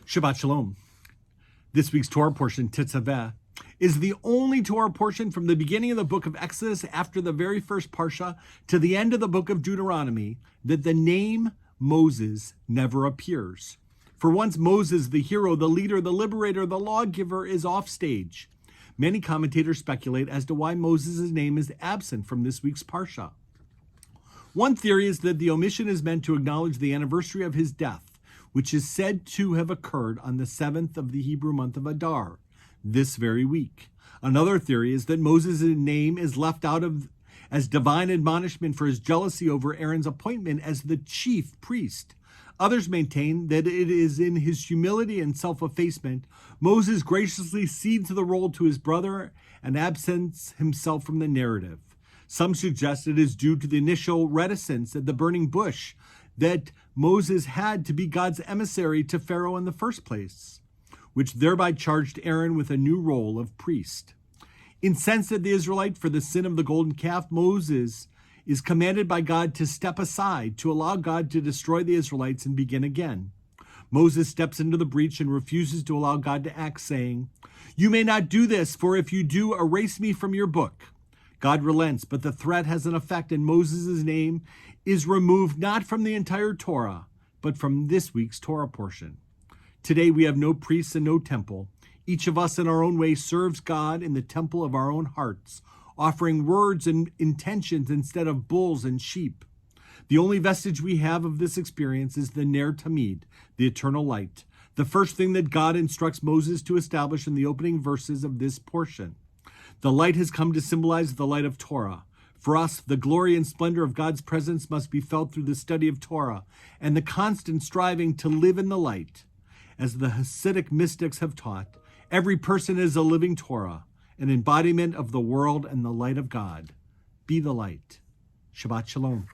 Shabbat Shalom. This week's Torah portion, Tetzaveh, is the only Torah portion from the beginning of the book of Exodus after the very first Parsha to the end of the book of Deuteronomy that the name Moses never appears. For once Moses, the hero, the leader, the liberator, the lawgiver, is off stage. Many commentators speculate as to why Moses' name is absent from this week's Parsha. One theory is that the omission is meant to acknowledge the anniversary of his death, which is said to have occurred on the 7th of the Hebrew month of Adar, this very week. Another theory is that Moses' name is left out as divine admonishment for his jealousy over Aaron's appointment as the chief priest. Others maintain that it is in his humility and self-effacement, Moses graciously cedes the role to his brother and absents himself from the narrative. Some suggest it is due to the initial reticence at the burning bush that Moses had to be God's emissary to Pharaoh in the first place, which thereby charged Aaron with a new role of priest. Incensed at the Israelite for the sin of the golden calf, Moses is commanded by God to step aside to allow God to destroy the Israelites and begin again. Moses steps into the breach and refuses to allow God to act, saying, "You may not do this, for if you do, erase me from your book." God relents, but the threat has an effect, and Moses' name is removed not from the entire Torah, but from this week's Torah portion. Today we have no priests and no temple. Each of us in our own way serves God in the temple of our own hearts, offering words and intentions instead of bulls and sheep. The only vestige we have of this experience is the Ner Tamid, the eternal light, the first thing that God instructs Moses to establish in the opening verses of this portion. The light has come to symbolize the light of Torah. For us, the glory and splendor of God's presence must be felt through the study of Torah and the constant striving to live in the light. As the Hasidic mystics have taught, every person is a living Torah, an embodiment of the world and the light of God. Be the light. Shabbat Shalom.